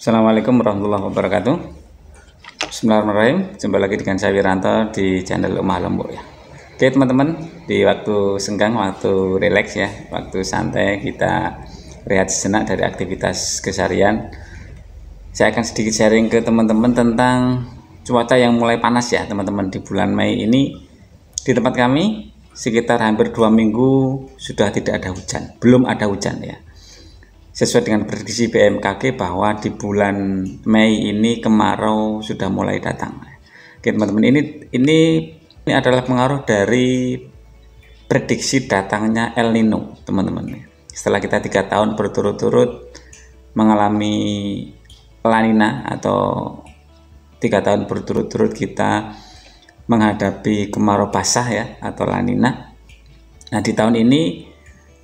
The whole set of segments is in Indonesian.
Assalamualaikum warahmatullahi wabarakatuh. Bismillahirrahmanirrahim. Jumpa lagi dengan saya Wiranto di channel Rumah Lombok ya. Oke teman-teman, di waktu senggang, waktu rileks ya, waktu santai kita rehat sejenak dari aktivitas keseharian, saya akan sedikit sharing ke teman-teman tentang cuaca yang mulai panas ya teman-teman. Di bulan Mei ini di tempat kami sekitar hampir 2 minggu sudah tidak ada hujan, belum ada hujan ya. Sesuai dengan prediksi BMKG bahwa di bulan Mei ini kemarau sudah mulai datang. Oke teman-teman, ini adalah pengaruh dari prediksi datangnya El Nino teman-teman. Setelah kita 3 tahun berturut-turut mengalami La Nina atau 3 tahun berturut-turut kita menghadapi kemarau basah ya atau La Nina. Nah di tahun ini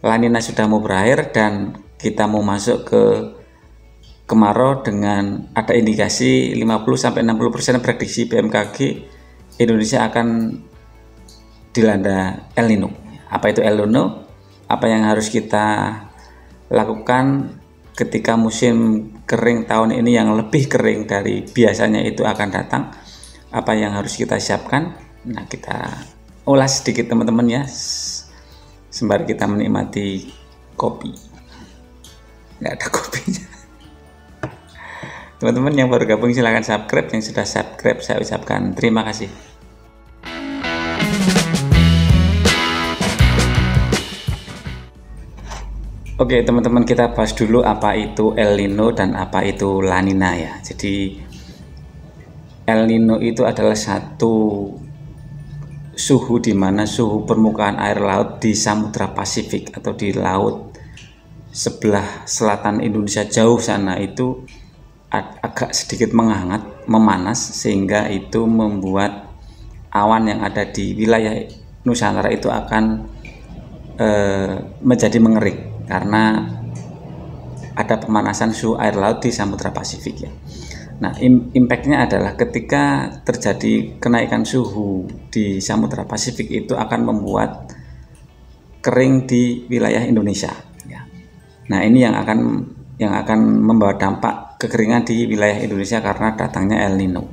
La Nina sudah mau berakhir dan kita mau masuk ke kemarau dengan ada indikasi 50-60% prediksi BMKG Indonesia akan dilanda El Nino. Apa itu El Nino? Apa yang harus kita lakukan ketika musim kering tahun ini yang lebih kering dari biasanya itu akan datang? Apa yang harus kita siapkan? Nah, kita ulas sedikit teman-teman ya, sembari kita menikmati kopi. Nggak ada kopinya. Teman-teman yang baru gabung silahkan subscribe, yang sudah subscribe saya ucapkan terima kasih. Oke teman-teman, kita bahas dulu apa itu El Nino dan apa itu La Nina ya. Jadi El Nino itu adalah satu suhu di mana suhu permukaan air laut di Samudra Pasifik atau di laut sebelah selatan Indonesia jauh sana itu agak sedikit menghangat, memanas, sehingga itu membuat awan yang ada di wilayah Nusantara itu akan menjadi mengering karena ada pemanasan suhu air laut di Samudra Pasifik ya. Nah, impactnya adalah ketika terjadi kenaikan suhu di Samudra Pasifik itu akan membuat kering di wilayah Indonesia. Nah ini yang akan membawa dampak kekeringan di wilayah Indonesia karena datangnya El Nino.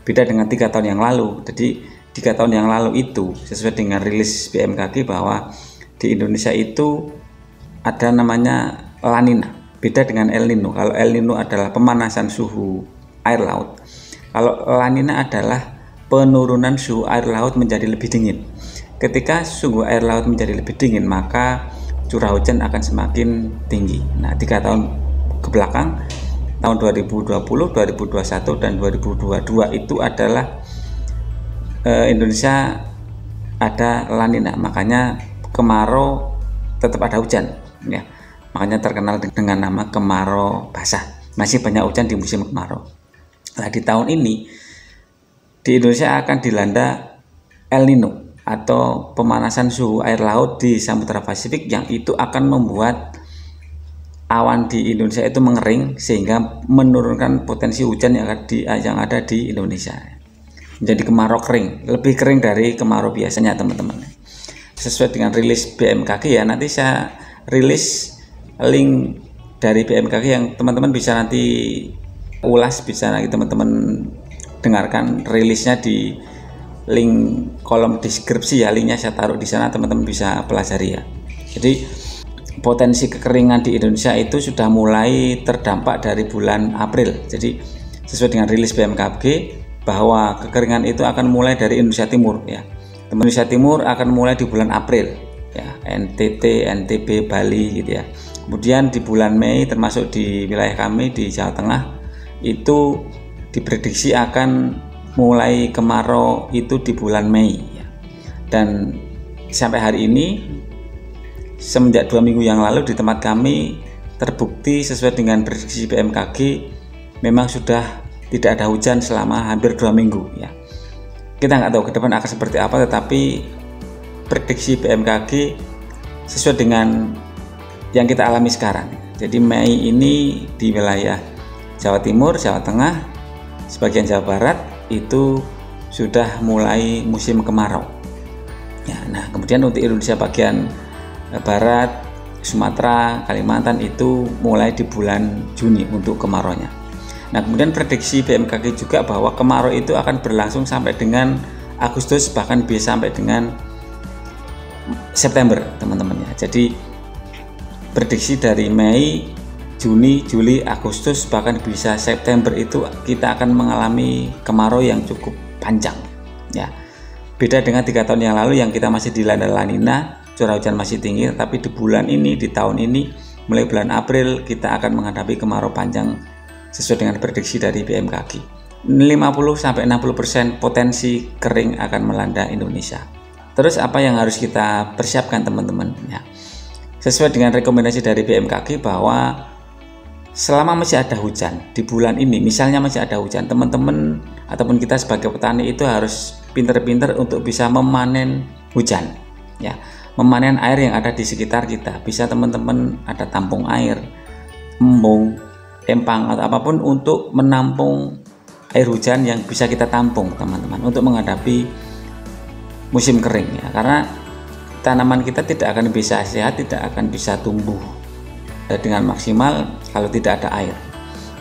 Beda dengan 3 tahun yang lalu. Jadi 3 tahun yang lalu itu sesuai dengan rilis BMKG bahwa di Indonesia itu ada namanya La Nina. Beda dengan El Nino. Kalau El Nino adalah pemanasan suhu air laut, kalau La Nina adalah penurunan suhu air laut menjadi lebih dingin. Ketika suhu air laut menjadi lebih dingin, maka curah hujan akan semakin tinggi. Nah 3 tahun ke belakang, tahun 2020, 2021, dan 2022 itu adalah Indonesia ada La Nina, makanya kemarau tetap ada hujan ya. Makanya terkenal dengan nama kemarau basah. Masih banyak hujan di musim kemarau. Nah di tahun ini di Indonesia akan dilanda El Nino atau pemanasan suhu air laut di Samudra Pasifik yang itu akan membuat awan di Indonesia itu mengering sehingga menurunkan potensi hujan yang ada di Indonesia. Menjadi kemarau kering, lebih kering dari kemarau biasanya teman-teman. Sesuai dengan rilis BMKG ya, nanti saya rilis link dari BMKG yang teman-teman bisa nanti ulas, bisa nanti teman-teman dengarkan rilisnya di link kolom deskripsi ya, linknya saya taruh di sana, teman-teman bisa pelajari ya. Jadi potensi kekeringan di Indonesia itu sudah mulai terdampak dari bulan April. Jadi sesuai dengan rilis BMKG bahwa kekeringan itu akan mulai dari Indonesia Timur ya. Indonesia Timur akan mulai di bulan April ya, NTT, NTB, Bali gitu ya. Kemudian di bulan Mei termasuk di wilayah kami di Jawa Tengah itu diprediksi akan mulai kemarau itu di bulan Mei ya. Dan sampai hari ini semenjak 2 minggu yang lalu di tempat kami terbukti sesuai dengan prediksi BMKG memang sudah tidak ada hujan selama hampir 2 minggu ya. Kita nggak tahu ke depan akan seperti apa, tetapi prediksi BMKG sesuai dengan yang kita alami sekarang. Jadi Mei ini di wilayah Jawa Timur, Jawa Tengah, sebagian Jawa Barat itu sudah mulai musim kemarau ya. Nah kemudian untuk Indonesia bagian Barat, Sumatera, Kalimantan itu mulai di bulan Juni untuk kemaraunya. Nah, kemudian prediksi BMKG juga bahwa kemarau itu akan berlangsung sampai dengan Agustus, bahkan bisa sampai dengan September, teman-teman ya. Jadi prediksi dari Mei, Juni, Juli, Agustus, bahkan bisa September itu kita akan mengalami kemarau yang cukup panjang ya. Beda dengan 3 tahun yang lalu yang kita masih dilanda La Nina, curah hujan masih tinggi, tapi di bulan ini, di tahun ini, mulai bulan April kita akan menghadapi kemarau panjang sesuai dengan prediksi dari BMKG. 50-60% potensi kering akan melanda Indonesia. Terus apa yang harus kita persiapkan, teman-teman ya? Sesuai dengan rekomendasi dari BMKG bahwa selama masih ada hujan di bulan ini, misalnya masih ada hujan, teman-teman ataupun kita sebagai petani itu harus pinter-pinter untuk bisa memanen hujan ya, memanen air yang ada di sekitar kita. Bisa teman-teman ada tampung air, embung, empang atau apapun untuk menampung air hujan yang bisa kita tampung, teman-teman, untuk menghadapi musim kering ya. Karena tanaman kita tidak akan bisa sehat, tidak akan bisa tumbuh dengan maksimal kalau tidak ada air.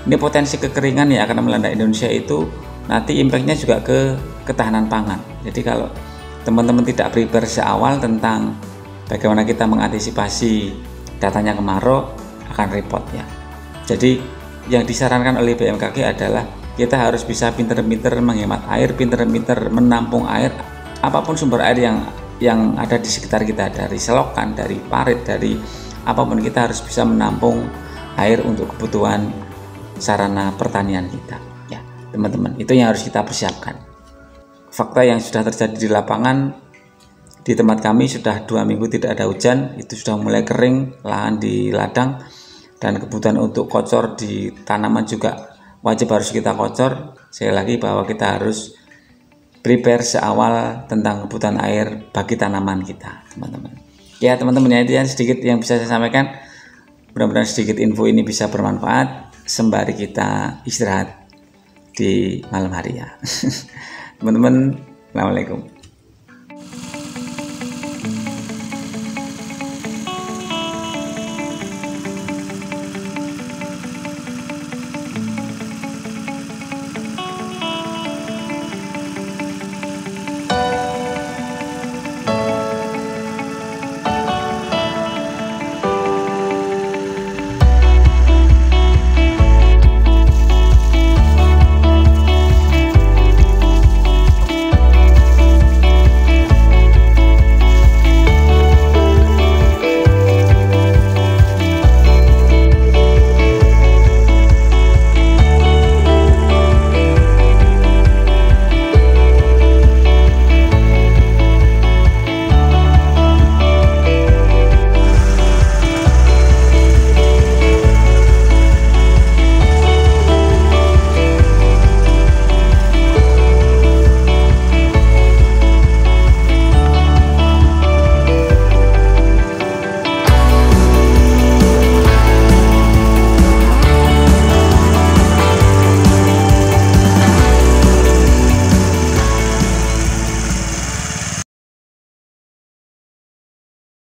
Ini potensi kekeringan yang akan melanda Indonesia itu nanti impactnya juga ke ketahanan pangan. Jadi kalau teman-teman tidak prepare seawal tentang bagaimana kita mengantisipasi datanya kemarau, akan repot ya. Jadi yang disarankan oleh BMKG adalah kita harus bisa pinter-pinter menghemat air, pinter-pinter menampung air, apapun sumber air yang ada di sekitar kita, dari selokan, dari parit, dari apapun, kita harus bisa menampung air untuk kebutuhan sarana pertanian kita ya, teman-teman. Itu yang harus kita persiapkan. Fakta yang sudah terjadi di lapangan, di tempat kami sudah 2 minggu tidak ada hujan, itu sudah mulai kering lahan di ladang, dan kebutuhan untuk kocor di tanaman juga wajib harus kita kocor. Sekali lagi bahwa kita harus prepare seawal tentang kebutuhan air bagi tanaman kita, teman-teman. Ya, teman-teman, ya, itu yang sedikit yang bisa saya sampaikan. Mudah-mudahan sedikit info ini bisa bermanfaat sembari kita istirahat di malam hari ya. Teman-teman, assalamualaikum.